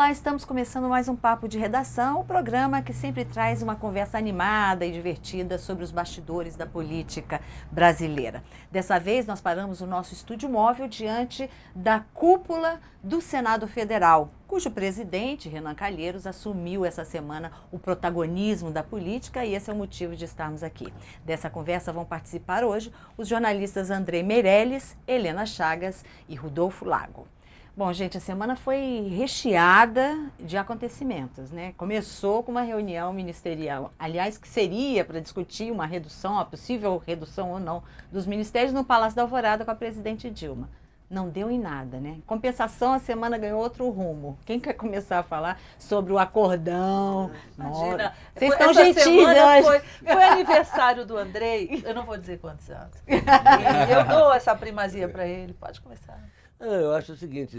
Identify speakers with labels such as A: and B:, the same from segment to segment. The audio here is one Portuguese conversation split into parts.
A: Olá, estamos começando mais um Papo de Redação, o programa que sempre traz uma conversa animada e divertida sobre os bastidores da política brasileira. Dessa vez, nós paramos o nosso estúdio móvel diante da cúpula do Senado Federal, cujo presidente, Renan Calheiros, assumiu essa semana o protagonismo da política e esse é o motivo de estarmos aqui. Dessa conversa vão participar hoje os jornalistas André Meirelles, Helena Chagas e Rodolfo Lago. Bom, gente, a semana foi recheada de acontecimentos, né? Começou com uma reunião ministerial, aliás, que seria para discutir uma redução, a possível redução ou não, dos ministérios no Palácio da Alvorada com a presidente Dilma. Não deu em nada, né? Em compensação, a semana ganhou outro rumo. Quem quer começar a falar sobre o acordão?
B: Imagina,
A: vocês estão gentis hoje.
B: Foi aniversário do Andrei, eu não vou dizer quantos anos. E eu dou essa primazia para ele, pode começar.
C: Eu acho o seguinte,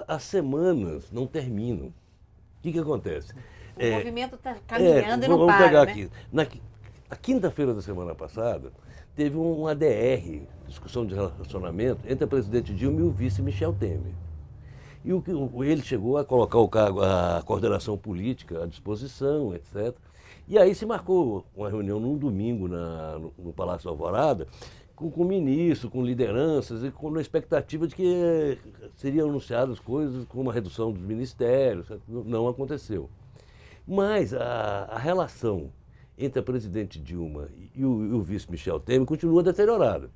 C: as semanas não terminam. O que acontece?
A: O movimento está caminhando e não
C: vamos
A: para,
C: pegar
A: né?
C: aqui. Na quinta-feira da semana passada, teve um ADR, discussão de relacionamento, entre a presidente Dilma e o vice Michel Temer. E ele chegou a colocar o cargo, a coordenação política à disposição, etc. E aí se marcou uma reunião num domingo no Palácio da Alvorada, com o ministro, com lideranças e com a expectativa de que seriam anunciadas coisas como uma redução dos ministérios. Não aconteceu. Mas a relação entre a presidente Dilma e o vice Michel Temer continua deteriorada.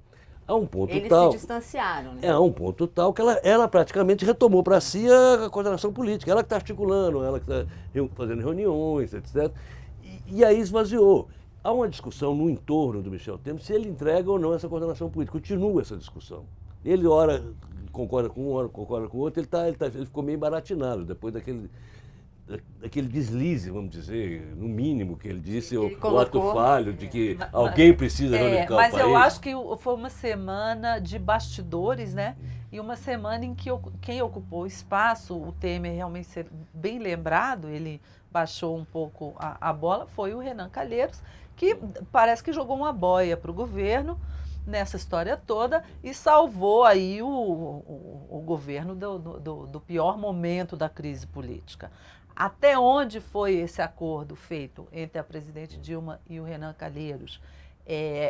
C: A um ponto
A: Eles
C: tal,
A: se distanciaram, né?
C: a um ponto tal que ela praticamente retomou para si a coordenação política. Ela que está articulando, ela que está fazendo reuniões, etc. E aí esvaziou. Há uma discussão no entorno do Michel Temer se ele entrega ou não essa coordenação política. Continua essa discussão. Ele, ora, concorda com um, ora, concorda com o outro. Ele ficou meio embaratinado depois daquele deslize, vamos dizer, no mínimo, que ele disse, o ato falho de que alguém precisa reunificar o país.
B: Mas eu acho que foi uma semana de bastidores, né? E uma semana em que quem ocupou o espaço, o Temer realmente ser bem lembrado, ele baixou um pouco a bola, foi o Renan Calheiros, que parece que jogou uma boia para o governo nessa história toda e salvou aí o governo do pior momento da crise política. Até onde foi esse acordo feito entre a presidente Dilma e o Renan Calheiros?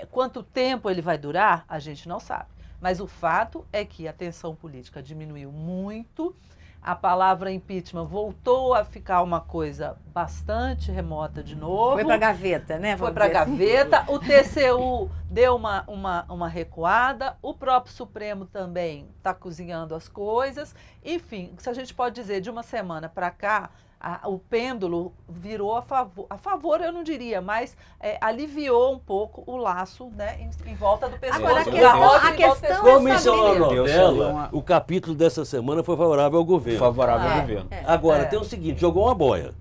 B: Quanto tempo ele vai durar? A gente não sabe. Mas o fato é que a tensão política diminuiu muito. A palavra impeachment voltou a ficar uma coisa bastante remota de novo.
A: Foi para a gaveta, né?
B: Foi para a gaveta. O TCU deu uma recuada. O próprio Supremo também está cozinhando as coisas. Enfim, se a gente pode dizer, de uma semana para cá, o pêndulo virou a favor eu não diria, mas aliviou um pouco o laço, né, em volta do pescoço.
A: Agora, a questão
C: como
A: é
C: isso é uma
A: saber.
C: novela, o capítulo dessa semana foi favorável ao governo.
D: Favorável ao governo.
C: Agora, tem o seguinte, jogou uma boia.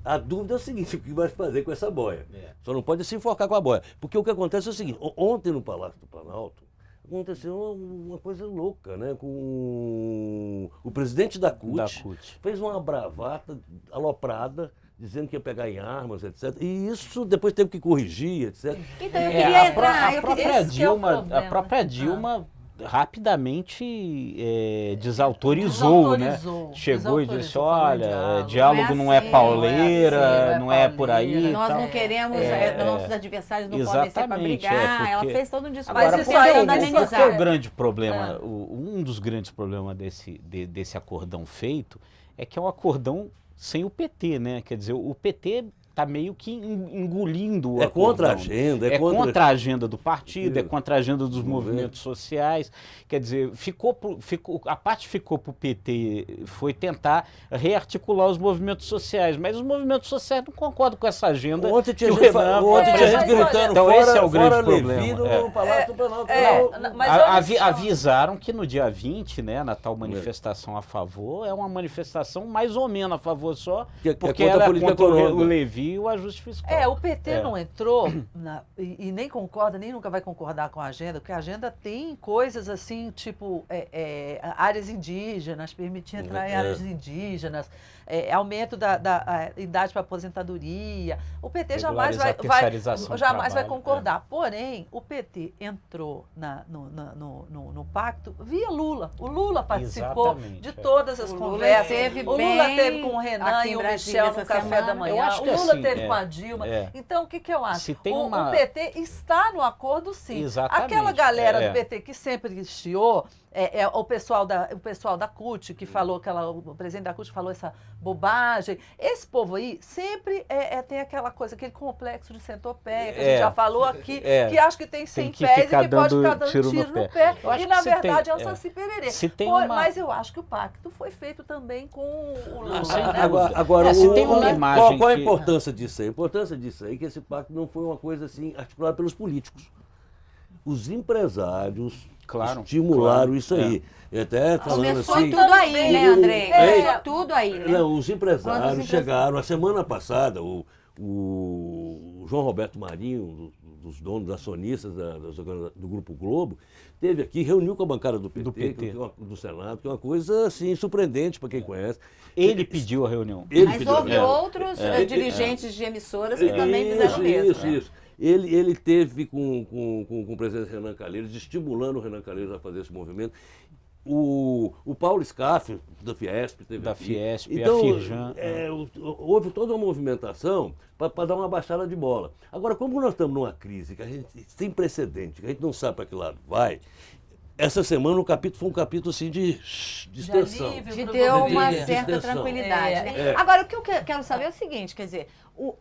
C: A dúvida é o seguinte, o que vai fazer com essa boia? Só não pode se enforcar com a boia. Porque o que acontece é o seguinte, ontem no Palácio do Planalto, aconteceu uma coisa louca, né? Com o presidente da CUT, fez uma bravata aloprada, dizendo que ia pegar em armas, etc. E isso depois teve que corrigir, etc.
A: Então eu queria entrar...
D: A própria Dilma rapidamente desautorizou, né? Chegou e disse, olha, diálogo não é pauleira, não é por aí.
A: Nós não queremos, nossos adversários não podem ser para brigar. Ela fez todo um discurso.
B: Mas isso aí
D: Porque o grande problema, um dos grandes problemas desse acordão feito é que é um acordão sem o PT, né? Quer dizer, o PT está meio que engolindo o acordão.
C: Contra a agenda.
D: É contra a agenda do partido, é contra a agenda dos movimentos sociais. Quer dizer, a parte ficou para o PT, foi tentar rearticular os movimentos sociais, mas os movimentos sociais não concordam com essa agenda.
C: Ontem tinha gente gritando,
D: então
C: fora,
D: esse é o grande problema.
C: Levi no Palácio do Planalto.
D: Avisaram que no dia 20, né, na tal manifestação a favor, é uma manifestação mais ou menos a favor só, porque ela é contra o Levi garantir o ajuste fiscal.
B: O PT não entrou e nem concorda, nem nunca vai concordar com a agenda, porque a agenda tem coisas assim, tipo áreas indígenas, permitir entrar em áreas indígenas, aumento da idade para aposentadoria. O PT jamais vai concordar. Porém, o PT entrou no pacto via Lula. O Lula participou de todas as conversas. O Lula teve com o Renan e o Michel no café da manhã. O Lula teve com a Dilma. Então, o que eu acho? O PT está no acordo, sim.
D: Exatamente.
B: Aquela galera do PT que sempre estiou, o pessoal da CUT, que falou, o presidente da CUT falou essa bobagem. Esse povo aí sempre tem aquela coisa, aquele complexo de centopeia, que a gente já falou aqui, que acha que tem 100 pés e que pode ficar dando tiro no pé. E, na verdade, é o Saci Pererê. Mas eu acho que o pacto foi feito também com o Lula.
C: Agora,
D: tem uma imagem
C: qual a importância disso aí? A importância disso aí é que esse pacto não foi uma coisa assim articulada pelos políticos. Os empresários estimularam isso aí. Até falando
A: começou
C: assim,
A: tudo aí, né, Andrei? Começou tudo aí, né?
C: Não, os empresários chegaram, a semana passada, o João Roberto Marinho, dos donos, acionistas do Grupo Globo, esteve aqui, reuniu com a bancada do PT. Do Senado, que é uma coisa assim, surpreendente para quem conhece.
D: Ele pediu a reunião.
A: Mas houve outros dirigentes de emissoras que também fizeram o mesmo.
C: Isso. Ele teve com o presidente Renan Calheiros, estimulando o Renan Calheiros a fazer esse movimento. O Paulo Scaff, da Fiesp, teve aqui. Então,
D: a Firjan.
C: Houve toda uma movimentação para dar uma baixada de bola. Agora, como nós estamos numa crise que a gente sem precedente, que a gente não sabe para que lado vai, essa semana o capítulo foi um capítulo assim de extensão.
A: De ter uma certa tranquilidade. Né? Agora, o que eu quero saber é o seguinte, quer dizer,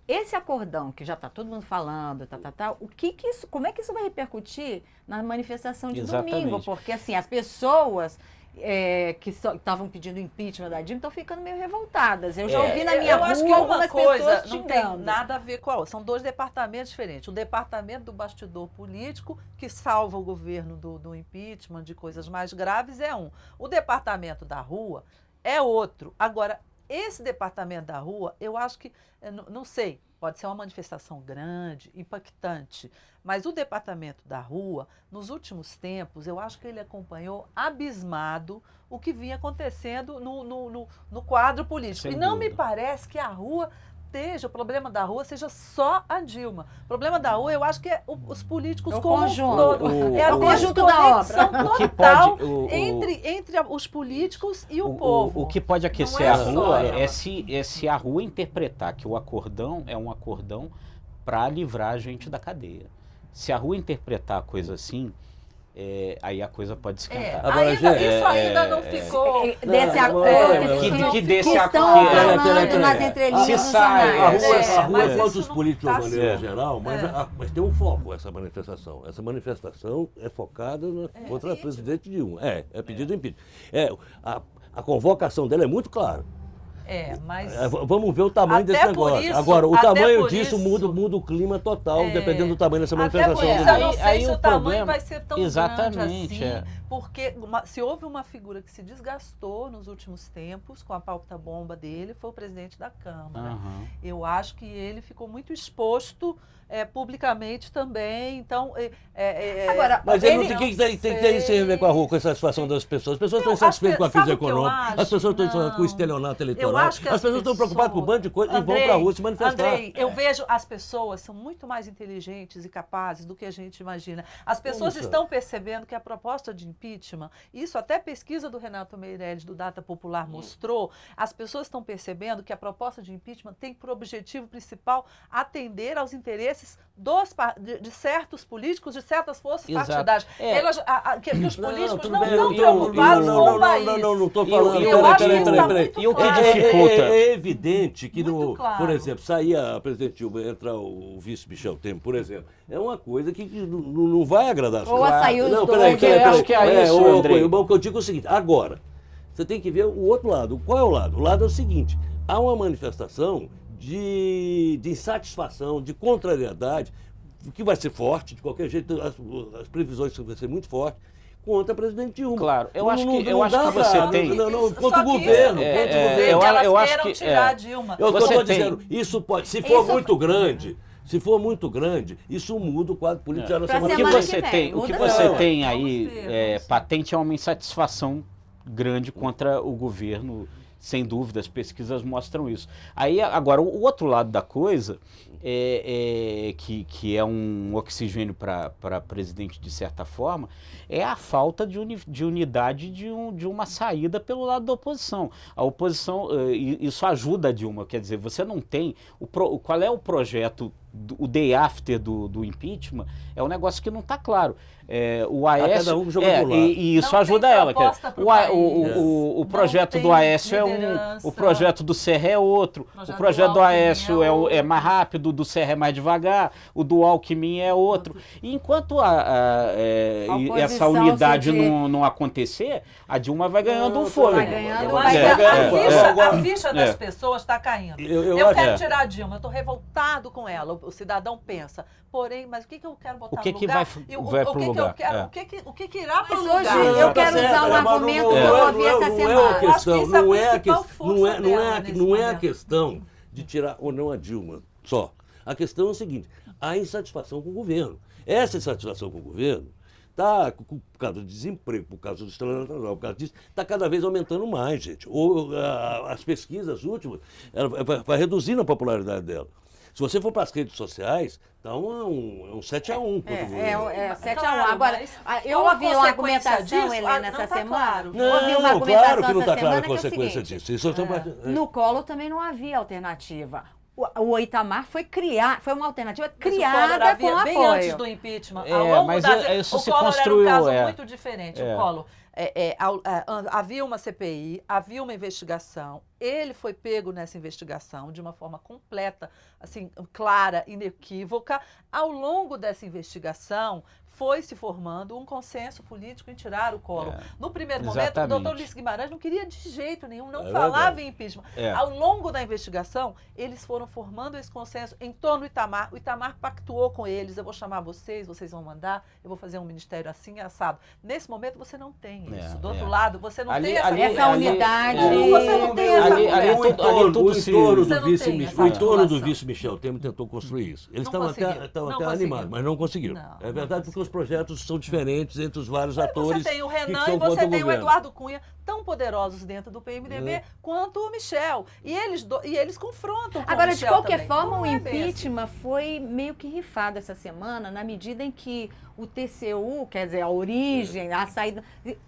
A: esse acordão que já está todo mundo falando, como é que isso vai repercutir na manifestação de domingo? Porque assim, as pessoas que estavam pedindo impeachment da Dilma estão ficando meio revoltadas. Eu já ouvi na minha rua
B: acho que
A: algumas pessoas
B: não tem nada a ver com a outra. São dois departamentos diferentes. O departamento do bastidor político, que salva o governo do impeachment, de coisas mais graves, é um. O departamento da rua é outro. Agora, esse departamento da rua, eu acho que, não sei, pode ser uma manifestação grande, impactante, mas o departamento da rua, nos últimos tempos, eu acho que ele acompanhou abismado o que vinha acontecendo no quadro político.
D: Sem
B: e não
D: dúvida.
B: me parece que a rua o problema da rua seja só a Dilma. O problema da rua, eu acho que é os políticos como um todo. É
A: o conjunto da obra.
B: Total entre os políticos e o povo.
D: O que pode aquecer a rua é se a rua interpretar que o acordão é um acordão para livrar a gente da cadeia. Se a rua interpretar a coisa assim, aí a coisa pode esquentar.
C: Agora,
B: isso ainda não ficou...
A: Desse acordo
D: que desse
A: estão
D: acordo
A: falando nas entrelinhas
D: se
A: dos
D: sai,
A: jornais.
C: A rua é
B: mas
C: contra os
B: isso
C: políticos de
B: não
C: uma
B: tá
C: maneira geral, mas tem um foco essa manifestação. Essa manifestação é focada contra o presidente Dilma. É pedido de impeachment. A convocação dela é muito clara.
B: Mas...
C: Vamos ver o tamanho desse negócio. Agora, o tamanho disso muda o clima total, dependendo do tamanho dessa manifestação.
B: Até por isso, eu não sei se o tamanho vai ser tão
D: exatamente,
B: grande assim, porque se houve uma figura que se desgastou nos últimos tempos com a pauta-bomba dele, foi o presidente da Câmara.
D: Uhum.
B: Eu acho que ele ficou muito exposto publicamente também, então...
A: Agora,
C: mas ele não tem que ver com a rua, com a satisfação das pessoas. As pessoas estão insatisfeitas com a crise econômica, as pessoas estão insatisfeitas com o estelionato eleitoral, as pessoas estão preocupadas com um bando de coisa e vão para a rua se manifestar.
B: Andrei, eu vejo as pessoas são muito mais inteligentes e capazes do que a gente imagina. As pessoas estão percebendo que a proposta de impeachment, isso até pesquisa do Renato Meirelles, do Data Popular, mostrou, as pessoas estão percebendo que a proposta de impeachment tem por objetivo principal atender aos interesses de certos políticos, de certas forças partidárias. Que os políticos não estão preocupados com o país.
C: Não estou falando.
B: Peraí.
D: E o que dificulta?
C: É evidente que,
B: claro.
C: Por exemplo, sair a presidente Dilma, entrar o vice Michel Temer, por exemplo, é uma coisa que não vai agradar as
A: pessoas. Ou saiu os dois.
D: Acho que é isso, Andrei.
C: O que eu digo é o seguinte, agora, você tem que ver o outro lado. Qual é o lado? O lado é o seguinte, há uma manifestação de insatisfação, de contrariedade, que vai ser forte, de qualquer jeito, as previsões vão ser muito fortes, contra a presidente Dilma.
D: Claro, eu
C: Não-
D: acho
C: não-
D: que
C: não dá
D: você
C: pra-
D: tem...
C: Não,
B: Só
C: contra o
B: que
C: governo.
B: isso
C: contra o
B: quer dizer
C: governo.
B: que elas
D: eu acho
B: queiram
D: que-
B: tirar a Dilma.
C: Eu
D: Você
C: estou
D: tem-
C: dizendo, isso pode, se for
A: Isso-
C: muito grande, se for muito grande, isso muda o quadro político já na
A: Pra
C: semana
D: O que
A: semana
C: que
A: que
C: vem.
A: vem,
D: você tem, o que
A: muda
D: você
A: não.
D: tem
B: Vamos
D: aí
B: ver, vamos ver.
D: patente é uma insatisfação grande contra o governo, sem dúvida, as pesquisas mostram isso. Aí, agora, o outro lado da coisa, que é um oxigênio para presidente de certa forma, é a falta de unidade de uma saída pelo lado da oposição. A oposição, isso ajuda a Dilma, quer dizer, você não tem, qual é o projeto, o day after do impeachment, é um negócio que não está claro. O Aécio,
C: cada um joga pro lado.
D: e isso
B: Não
D: ajuda
B: tem
D: ela.
B: proposta pro
D: O
B: país.
D: projeto
B: Não
D: do
B: tem
D: Aécio é um,
B: liderança.
D: o projeto do Serra é outro,
B: Projeto
D: o projeto
B: do
D: do
B: Alckmin
D: Aécio
B: é
D: é
B: outro.
D: mais rápido, o do Serra é mais devagar, o do Alckmin é outro. E enquanto essa
A: oposição
D: unidade
A: se de-
D: não acontecer, a Dilma vai ganhando um
C: Vai
D: fôlego.
A: ganhando,
B: Eu
A: vai
B: acho que
A: ganhando.
B: a ficha das pessoas está caindo. Eu quero tirar a Dilma, eu estou revoltado com ela. O cidadão pensa, porém, mas o que eu quero botar
D: O que
B: no
D: que
B: lugar?
D: vai
B: E o
D: pro
B: que eu
D: lugar?
B: quero?
D: É.
B: O que irá para o
A: Mas
B: lugar?
A: hoje eu
C: Tá
A: quero
C: certo,
A: usar um
C: mas não-
A: argumento
C: não
A: que
C: é-
A: eu ouvi
C: não é-
A: essa
C: não é a
A: semana.
B: Eu acho que
C: questão,
B: isso é a
C: não é a
B: principal
C: questão,
B: força
C: não é
B: dela nesse
C: a
B: momento.
C: questão de tirar ou não a Dilma só. A questão é o seguinte, a insatisfação com o governo. Essa insatisfação com o governo está, por causa do desemprego, por causa do estrela natural, por causa disso, está cada vez aumentando mais, gente. As pesquisas últimas, ela vai reduzindo a popularidade dela. Se você for para as redes sociais, está um 7-1 contra o governo.
A: É 7-1.
B: Claro,
A: Agora,
B: mas
A: eu
B: qual a
A: ouvi uma
B: consequência
A: argumentação,
B: disso?
A: Helena,
B: Não
A: essa
B: tá
A: semana.
B: claro.
A: Ouvi uma
C: Não,
A: argumentação
C: claro que não
A: essa
C: está clara
A: semana
C: a
A: que é o
C: consequência
A: seguinte,
C: disso. Isso
A: no Collor também não havia alternativa. O Itamar foi uma alternativa
B: Mas o Collor
A: criada
B: havia
A: com
B: bem
A: apoio.
B: antes do impeachment.
D: É,
B: Ao longo
D: mas
B: das...
D: isso
B: o
D: se
B: Collor
D: construiu,
B: era um caso
D: é.
B: muito diferente.
D: É.
B: O Collor, havia uma CPI, havia uma investigação. Ele foi pego nessa investigação de uma forma completa, assim, clara, inequívoca. Ao longo dessa investigação, foi se formando um consenso político em tirar o Collor. No primeiro momento,
D: exatamente.
B: o doutor Ulisses Guimarães não queria de jeito nenhum, não
C: É
B: falava
C: verdade.
B: em impeachment.
D: É.
B: Ao longo da investigação, eles foram formando esse consenso em torno do Itamar. O Itamar pactuou com eles, eu vou chamar vocês vão mandar, eu vou fazer um ministério assim, assado. Nesse momento, você não tem isso. Do outro lado, você não tem essa
A: essa unidade.
B: Você não tem essa
C: O
B: Você
C: entorno do
B: articulação.
C: vice Michel Temer tentou construir isso. Eles
B: Não
C: estavam até
B: conseguiu.
C: animados, mas não conseguiram.
B: Não,
C: É
B: não
C: verdade, porque os projetos são diferentes entre os vários atores.
B: Você tem o
C: que
B: Renan
C: são
B: e
C: contra
B: você tem o
C: governo.
B: Eduardo Cunha, tão poderosos dentro do PMDB quanto o Michel. E eles confrontam com
A: Agora,
B: o
A: de
B: Michel
A: qualquer
B: também.
A: forma,
B: Não
A: o
B: é bem assim.
A: impeachment foi meio que rifado essa semana, na medida em que o TCU, quer dizer, a origem, a saída,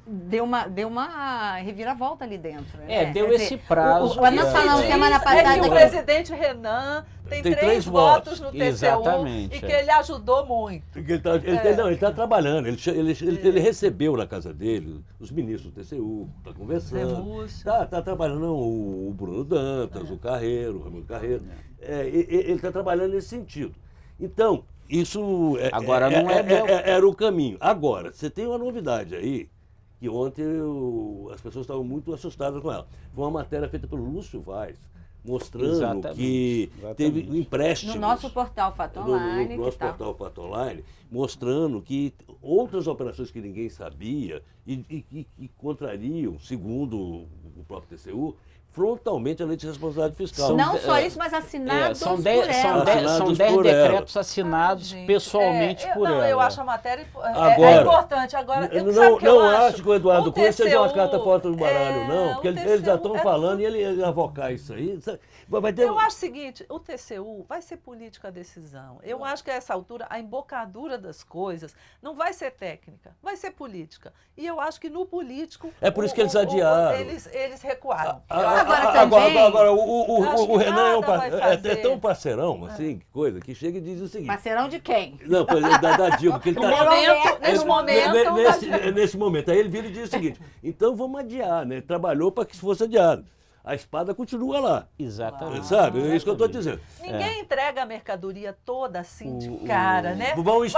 A: deu uma reviravolta ali dentro. Né?
D: Deu
A: Quer
D: esse
A: dizer,
D: prazo.
A: Nós falamos semana
B: É
A: passada
B: que o
A: que
B: presidente Renan tem
C: Tem
B: 3
C: três
B: votos
C: votos.
B: no TCU
D: Exatamente,
B: e que ele ajudou muito.
C: Porque ele está trabalhando. Ele recebeu na casa dele os ministros do TCU, está conversando. Está trabalhando o Bruno Dantas, o Carreiro, o Ramiro Carreiro. Ele está trabalhando nesse sentido. Então, isso
D: Agora não
C: era o caminho. Agora, você tem uma novidade aí, que ontem as pessoas estavam muito assustadas com ela. Foi uma matéria feita pelo Lúcio Vaz, mostrando que teve empréstimos.
A: no nosso portal Fato Online.
C: No nosso portal Fato Online, mostrando que outras operações que ninguém sabia e contrariam, segundo o próprio TCU, frontalmente a lei de responsabilidade fiscal.
A: Não só isso, mas assinados
D: são
A: por
D: 10
A: ela.
D: decretos assinados pessoalmente por ela.
B: Eu acho a matéria
C: Agora,
B: importante. Agora,
C: não acho que o Eduardo Cunha seja uma carta fora do baralho, não. Porque
B: o
C: eles já
B: TCU
C: estão falando e ele avocar isso aí. Vai ter...
B: Eu acho o seguinte, o TCU vai ser política a decisão. Eu acho que a essa altura a embocadura das coisas não vai ser técnica, vai ser política. E eu acho que no político...
C: É por isso que eles adiaram.
B: Eles recuaram.
A: Agora
C: o Renan é tão
B: fazer.
C: parceirão, assim, que coisa, que chega e diz o seguinte...
A: Parceirão de quem?
C: Não, da Dilma, porque ele está... Nesse momento. Aí ele vira e diz o seguinte, então vamos adiar, né? Trabalhou para que fosse adiado. A espada continua lá.
D: Exatamente.
C: Sabe? É isso que eu estou dizendo.
B: Ninguém entrega a mercadoria toda assim de cara, né?
C: Vamos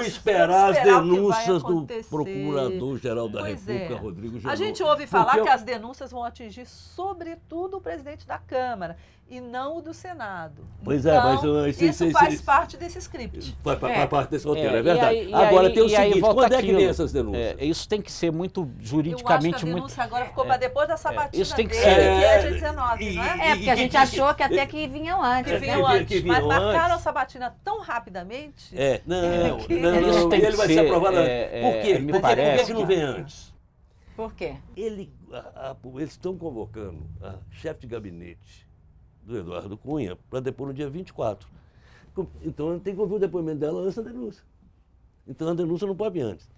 C: esperar as denúncias do Procurador-Geral da República, Rodrigo Janot.
B: A gente ouve falar que as denúncias vão atingir, sobretudo, o presidente da Câmara. e não o do Senado.
C: Pois
B: então,
C: mas
B: isso faz parte desse script.
C: Faz parte desse roteiro, é verdade.
D: E
C: Agora
D: aí,
C: tem o seguinte,
D: volta
C: quando é que
D: aquilo.
C: vem essas denúncias?
D: Isso tem que ser muito
B: Eu acho
D: juridicamente
B: que a denúncia
D: muito.
B: agora ficou para depois da sabatina
D: Isso tem que
B: dele,
D: ser-
B: que é dia 19, não é?
A: Porque a gente achou que até que vinham antes.
B: Que
A: né?
B: vinham antes,
C: vinham
B: mas marcaram
C: antes.
B: a sabatina tão rapidamente.
C: Não,
D: Isso tem
C: ele
D: que
C: vai
D: ser,
C: ser aprovado antes. Por quê?
D: me
C: Por que
D: parece
C: que não vem antes?
A: Por quê?
C: Eles estão convocando a chefe de gabinete do Eduardo Cunha para depor no dia 24. Então tem que ouvir o depoimento dela antes da denúncia. Então a denúncia não pode vir antes.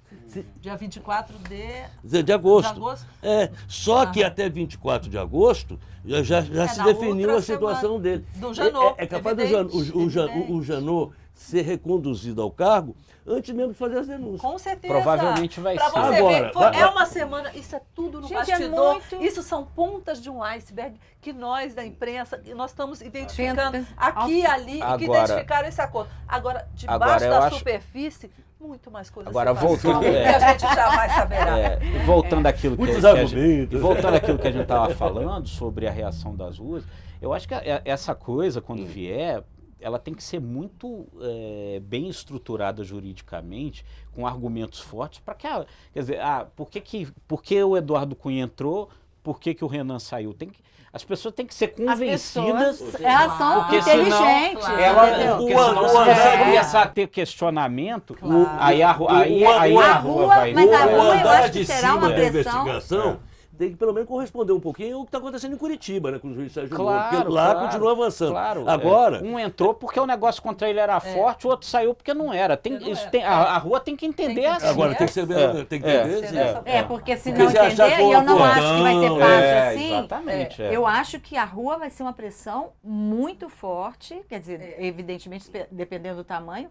B: Dia 24
C: De agosto.
B: de agosto.
C: Só que até 24 de agosto já se
B: na
C: definiu
B: outra
C: a situação
B: semana.
C: dele.
B: Do Janot,
C: É capaz
B: evidente,
C: o Janot ser reconduzido ao cargo antes mesmo de fazer as denúncias.
B: Com certeza.
D: Provavelmente vai
B: Pra
D: ser.
B: você
C: Agora,
B: ver,
C: vai-
B: é uma semana, isso é tudo no
A: Gente, é
B: bastidor.
A: muito-
B: Isso são pontas de um iceberg que nós da imprensa, nós estamos identificando
A: Tenta-
B: aqui e ali, e que
D: Agora-
B: identificaram esse acordo. Agora, debaixo
D: Agora, eu
B: da
D: acho-
B: superfície, muito mais coisas
D: Agora,
B: se passam,
D: voltando-
B: que a gente jamais saberá.
D: Voltando àquilo
C: Muitos
D: que a
C: argumentos.
D: gente, voltando àquilo que a gente estava falando sobre a reação das ruas, eu acho que essa coisa, quando vier, ela tem que ser muito bem estruturada juridicamente, com argumentos fortes, para que, quer dizer, por que o Eduardo Cunha entrou, por que o Renan saiu? As pessoas têm que ser
A: As
D: convencidas.
A: pessoas, elas são
D: Porque
A: inteligentes.
B: senão-
D: Ela,
A: entendeu?
D: porque senão se você começar a ter questionamento,
B: Claro.
D: aí a rua vai.
A: Mas a
C: O
A: rua, eu
C: andar
A: acho que
C: de
A: será
C: cima
A: uma
C: da
A: pressão.
C: investigação tem que pelo menos corresponder um pouquinho ao que está acontecendo em Curitiba, né, com o juiz Sérgio Moro,
D: Claro,
C: porque lá
D: claro,
C: continua avançando.
D: Claro,
C: Agora,
D: um entrou porque o negócio contra ele era forte, o outro saiu porque não era.
B: Porque não
D: Isso
B: era.
D: a rua tem que entender
B: Tem que
D: assim.
C: agora tem que ser, tem que entender, sim.
A: Porque se
C: Porque
A: não
C: se achar
A: entender, e eu não
C: cordão,
A: acho que vai ser fácil assim,
D: Exatamente.
A: eu acho que a rua vai ser uma pressão muito forte, quer dizer, evidentemente, dependendo do tamanho,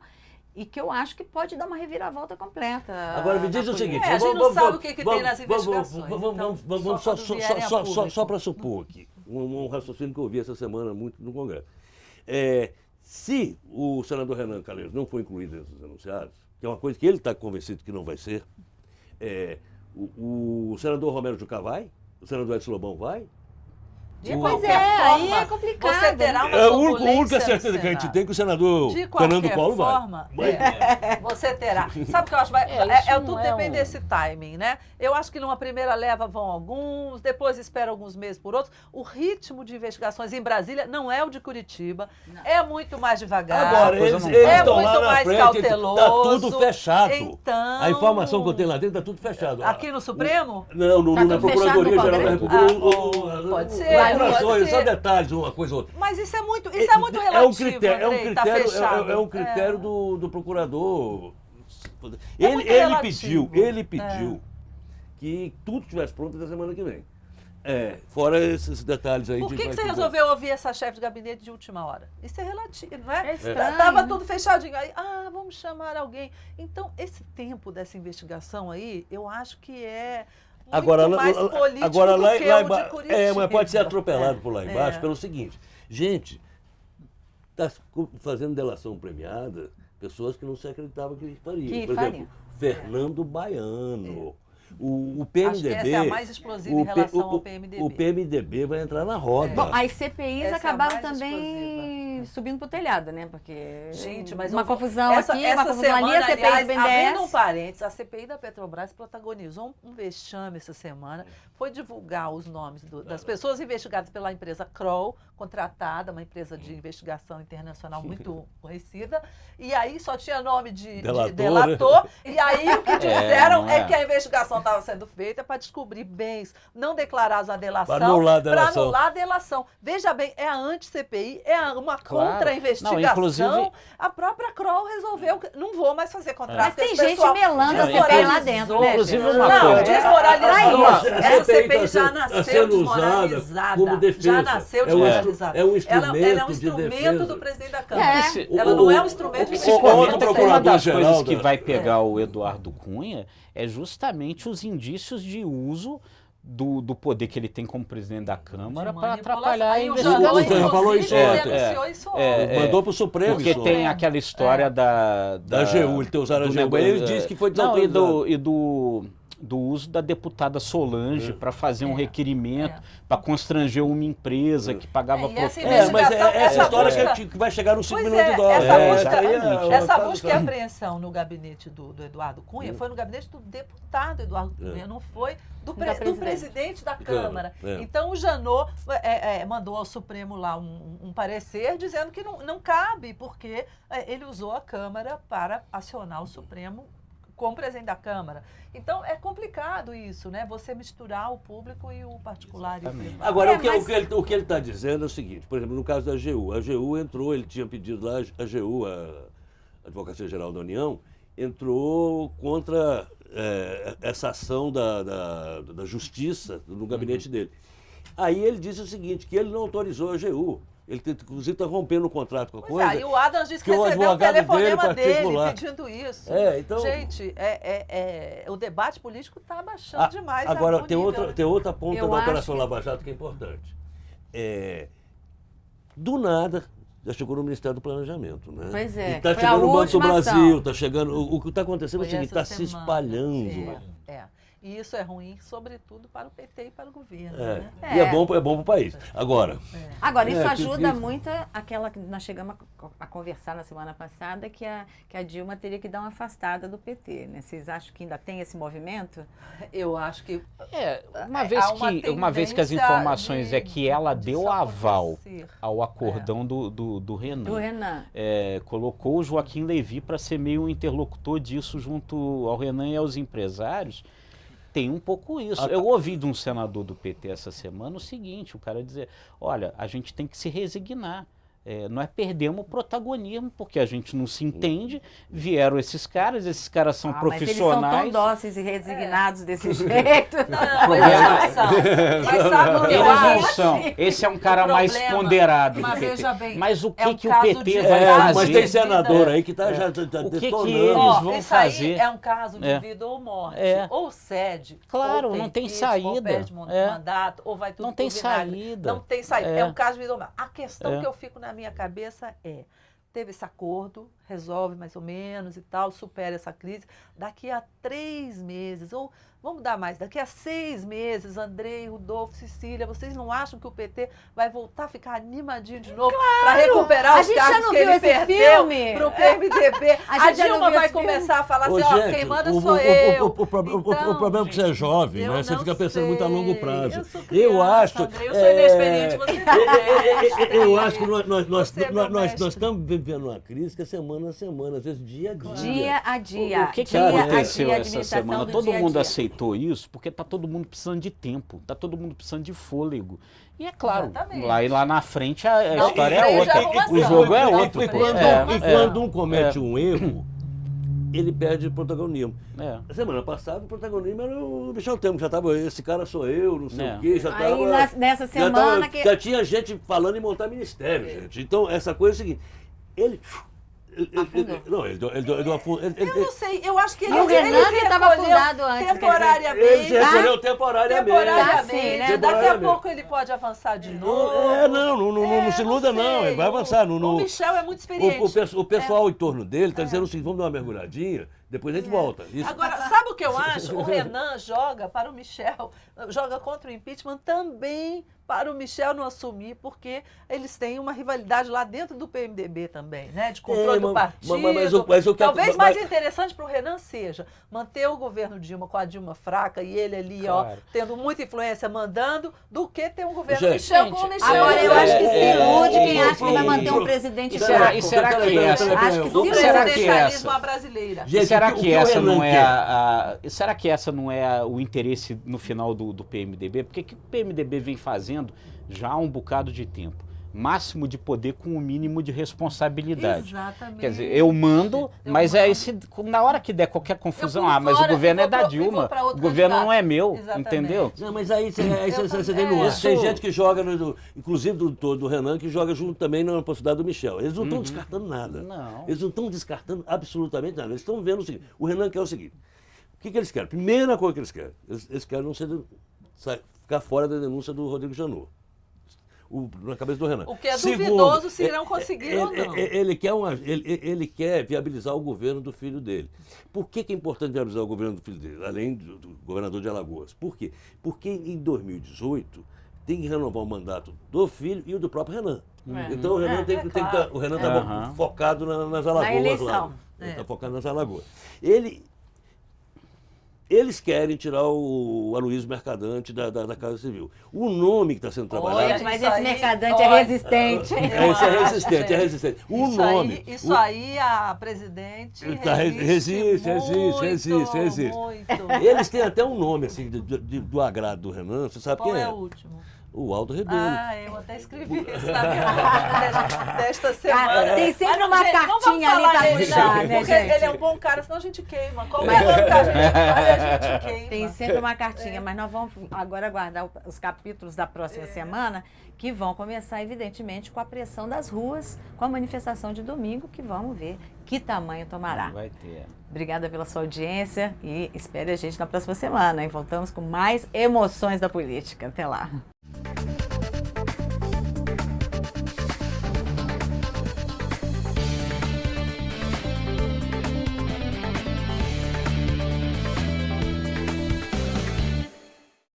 A: e que eu acho que pode dar uma reviravolta completa.
C: Agora me
A: na
C: diz o
A: política.
C: seguinte,
B: a gente não sabe o que tem nas investigações, então,
C: vamos
B: só quando vierem a público.
C: só para supor aqui, um raciocínio que eu ouvi essa semana muito no Congresso. Se o senador Renan Calheiros não for incluído nesses enunciados, que é uma coisa que ele está convencido que não vai ser, o senador Romero Jucá vai? O senador Edson Lobão vai?
B: De
A: Pois
B: qualquer
A: aí
B: forma,
A: é complicado.
B: Você terá uma
C: A
B: turbulência
C: única
B: no
C: certeza que a gente
B: Senado.
C: tem é que o senador
B: De
C: Fernando
B: qualquer
C: Collor
B: forma,
C: vai.
B: você terá. Sabe o que eu acho?
D: Isso
B: Tudo
D: não é
B: depende desse timing, né? Eu acho que numa primeira leva vão alguns, depois espera alguns meses por outros. O ritmo de investigações em Brasília não é o de Curitiba, é muito mais devagar.
C: Agora,
D: coisa
C: eles
D: não
C: estão
B: vai.
C: lá
B: É muito
C: na
B: mais
C: frente,
B: cauteloso.
C: tá tudo fechado.
B: Então-
C: A informação que eu tenho lá dentro está tudo fechado.
B: Aqui no Supremo?
C: Não,
A: Tá
C: na
A: tudo fechado no
C: Procuradoria Geral da
A: Congresso?
C: República.
B: Pode ser,
C: Procurações,
B: pode
C: só
B: ser.
C: detalhes, uma coisa ou outra.
B: Mas isso é muito relativo,
C: É um critério,
B: Andrei, tá fechado.
C: é um critério do procurador.
B: muito
C: Ele pediu
B: relativo.
C: que tudo estivesse pronto até semana que vem. Fora esses detalhes aí.
B: Por
C: de
B: que
C: vai
B: você
C: ter-
B: resolveu ouvir essa chefe de gabinete de última hora? Isso é relativo, não é?
A: É estranho,
B: Tava
A: né?
B: tudo fechadinho. Aí, vamos chamar alguém. Então, esse tempo dessa investigação aí, eu acho que é muito
C: Agora,
B: mais político
C: agora lá,
B: do que
C: lá
B: o de
C: embaixo.
B: Curitiba.
C: Mas pode ser atropelado por lá embaixo
B: É.
C: pelo seguinte. Gente, está fazendo delação premiada pessoas que não se acreditavam que fariam.
A: Que
C: Por
A: fariam.
C: exemplo, Fernando Baiano. O PMDB.
B: Acho que essa é a mais explosiva em relação ao PMDB.
C: O PMDB vai entrar na roda.
A: Bom, as CPIs
B: Essa é a
A: acabaram
B: mais
A: também subindo pro telhado, né? Porque
B: Gente, mas
A: uma confusão
B: essa
A: aqui, uma confusão ali, a
B: semana,
A: CPI do
B: aliás, abrindo um
A: BNDES.
B: parênteses, a CPI da Petrobras protagonizou um vexame essa semana, foi divulgar os nomes das pessoas investigadas pela empresa Kroll, contratada, uma empresa de investigação internacional muito conhecida, e aí só tinha nome de delator, e aí o que disseram
D: não é.
B: é que a investigação estava sendo feita para descobrir bens não declarados à delação,
C: Pra anular a
B: para
C: delação.
B: anular a delação. Veja bem, é a anti-CPI, é uma
D: Claro.
B: contra-investigação.
D: Não, inclusive-
B: A própria Kroll resolveu que não vou mais fazer contrato.
A: Mas tem
B: esse
A: gente
B: pessoal
A: melando
D: a
A: CPI lá dentro, né,
D: Inclusive,
A: gente?
D: uma
B: Não,
D: coisa.
B: desmoralizou.
C: A
B: Essa
C: CPI
B: CPI
C: tá
B: já
C: sendo
B: nasceu
C: usada
B: desmoralizada.
C: como defesa.
B: Já nasceu desmoralizada.
C: É um
B: Ela é um
C: instrumento de
B: instrumento
C: defesa.
B: do presidente da Câmara.
A: É.
B: Ela não é um instrumento de
D: Se
C: o
D: comenta
C: outro
D: que uma
C: procurador
D: das
C: geral
D: coisas que
C: da-
D: vai pegar o Eduardo Cunha é justamente os indícios de uso do poder que ele tem como presidente da Câmara para atrapalhar a
B: Aí o
D: investigação.
C: Janot já falou isso ontem.
B: denunciou isso ontem.
C: Mandou para o Supremo
D: Porque
C: isso.
D: tem aquela história da
C: Da AGU, ele tem usado a
D: do
C: AGU.
D: negócio-
C: Ele disse que foi
D: Não,
C: desautorizado.
D: e do do uso da deputada Solange para fazer um requerimento, para constranger uma empresa que pagava
C: mas essa história que vai chegar nos 5 milhões de dólares.
B: Essa busca e apreensão no gabinete do Eduardo Cunha foi no gabinete do deputado Eduardo Cunha, não foi do presidente da Câmara. Então o Janot mandou ao Supremo lá um parecer dizendo que não cabe, porque ele usou a Câmara para acionar o Supremo como presidente da Câmara. Então, é complicado isso, né? Você misturar o público e o particular. E o privado.
C: Agora, o que ele está dizendo é o seguinte, por exemplo, no caso da AGU. A AGU entrou, ele tinha pedido lá, a AGU, a Advocacia Geral da União, entrou contra essa ação da Justiça no gabinete dele. Aí ele disse o seguinte, que ele não autorizou a AGU. Ele, inclusive, está rompendo o contrato com a coisa.
B: Aí o Adams disse que recebeu um telefonema dele pedindo isso.
C: Então,
B: gente, o debate político está abaixando demais.
C: Agora, tem outra ponta da Operação Lava Jato que é importante. Do nada, já chegou no Ministério do Planejamento, né?
A: Pois é.
C: Está chegando no Banco do Brasil, está chegando. O que está acontecendo é o seguinte, está se espalhando.
B: E isso é ruim, sobretudo para o PT e para o governo.
C: Né? E é bom para o país. Agora,
A: isso ajuda muito aquela que nós chegamos a conversar na semana passada, que a Dilma teria que dar uma afastada do PT. Né? Vocês acham que ainda tem esse movimento?
B: Eu acho que...
D: Uma vez que as informações é que ela deu aval ao acordão do Renan.
A: Do Renan.
D: Colocou o Joaquim Levy para ser meio interlocutor disso junto ao Renan e aos empresários. Tem um pouco isso. Eu ouvi de um senador do PT essa semana o seguinte, o cara dizer, olha, a gente tem que se resignar. Nós perdemos o protagonismo, porque a gente não se entende, vieram esses caras são profissionais. Mas eles são
A: tão dóceis e resignados desse jeito.
B: Mas sabe o que
D: eles não são. Esse é um cara mais ponderado do PT. Mas o que o PT vai fazer?
C: Mas tem senador aí que está já
D: o que eles vão fazer?
B: É um caso de vida ou morte. Ou cede.
D: Claro,
B: ou
D: não tem saída.
B: Ou perde mandato, ou vai tudo.
D: Não tem saída.
B: Não tem saída. É um caso de vida ou morte. A questão que eu fico na minha cabeça teve esse acordo, resolve mais ou menos e tal, supera essa crise. Daqui a 3 meses, ou vamos dar mais, daqui a 6 meses, Andrei, Rodolfo, Cecília, vocês não acham que o PT vai voltar a ficar animadinho de novo para recuperar os cargos que ele perdeu para o PMDB? A Dilma vai começar a falar assim, quem manda sou eu.
C: O problema é que você é jovem, né? Você fica pensando muito a longo prazo.
B: Eu sou criança, Andrei, eu sou inexperiente, você
C: eu acho que nós estamos vivendo uma crise que é semana a semana, às vezes dia a dia.
A: Dia a dia.
D: O que aconteceu essa semana? Todo mundo aceitou isso porque está todo mundo precisando de tempo, está todo mundo precisando de fôlego. E é claro, lá na frente a história é outra, o jogo é outro.
C: E quando um comete um erro, ele perde o protagonismo. Na semana passada o protagonismo era o Michel Temer, já estava, esse cara sou eu, não sei o quê, já estava...
A: Aí nessa semana
C: já tinha gente falando em montar ministério, gente. Então essa coisa é a seguinte, ele
B: não sei, eu acho que ele
A: o Renan que estava afundado antes.
B: Temporariamente.
C: Ele se recolheu temporariamente.
B: Daqui a pouco ele pode avançar de novo.
C: Não se iluda não, ele vai avançar.
B: O Michel é muito experiente.
C: O pessoal em torno dele está dizendo o seguinte, vamos dar uma mergulhadinha, depois a gente volta.
B: Agora, sabe o que eu acho? O Renan joga para o Michel, joga contra o impeachment também para o Michel não assumir, porque eles têm uma rivalidade lá dentro do PMDB também, né? De controle do partido. Talvez mais interessante para o Renan seja manter o governo Dilma com a Dilma fraca e ele ali, tendo muita influência, mandando, do que ter um governo Michel com o Michel.
A: Agora eu acho que se ilude quem acha que vai manter um presidente fraco.
D: E será que essa?
A: Acho que
B: o presidencialismo à brasileira.
D: E será que essa não é será que essa não é o interesse no final do PMDB? Porque o que o PMDB vem fazendo já há um bocado de tempo? Máximo de poder com o mínimo de responsabilidade.
B: Exatamente.
D: Quer dizer, eu mando, mas na hora que der qualquer confusão, mas o governo é da Dilma, o governo não é meu, entendeu?
C: Não, mas aí você tem nuance. Tem gente que joga, inclusive do Renan, que joga junto também na possibilidade do Michel. Eles não estão descartando nada.
D: Não.
C: Eles não estão descartando absolutamente nada. Eles estão vendo o seguinte, o Renan quer o seguinte, o que eles querem? Primeira coisa que eles querem, eles querem não ficar fora da denúncia do Rodrigo Janot. na cabeça do Renan.
B: O que é
C: Segundo,
B: duvidoso se irão conseguir ou não.
C: Ele quer viabilizar o governo do filho dele. Por que é importante viabilizar o governo do filho dele, além do governador de Alagoas? Por quê? Porque em 2018 tem que renovar o mandato do filho e o do próprio Renan. Então o Renan o Renan estava focado nas Alagoas.
A: Na eleição.
C: Ele está focado nas Alagoas. Eles querem tirar o Aloysio Mercadante da Casa Civil. O nome que está sendo trabalhado...
A: Gente, mas esse Mercadante é resistente.
C: É resistente. O nome...
B: Isso aí a presidente resiste.
C: Eles têm até um nome, assim, do agrado do Renan. Você sabe
B: Qual
C: quem
B: é
C: é?
B: o último?
C: O Aldo Rebelo.
B: Eu até escrevi isso na minha desta semana.
A: Tem sempre
B: Mas,
A: uma
B: gente, não vamos
A: cartinha ali
B: falar
A: pra
B: dele,
A: puxar,
B: não,
A: né,
B: porque
A: gente?
B: ele é um bom cara, senão a gente queima. Qualquer coisa que a gente fale, a gente queima.
A: Tem sempre uma cartinha, mas nós vamos agora aguardar os capítulos da próxima semana, que vão começar, evidentemente, com a pressão das ruas, com a manifestação de domingo, que vamos ver que tamanho tomará.
D: Vai ter.
A: Obrigada pela sua audiência e espere a gente na próxima semana, hein? Voltamos com mais emoções da política. Até lá.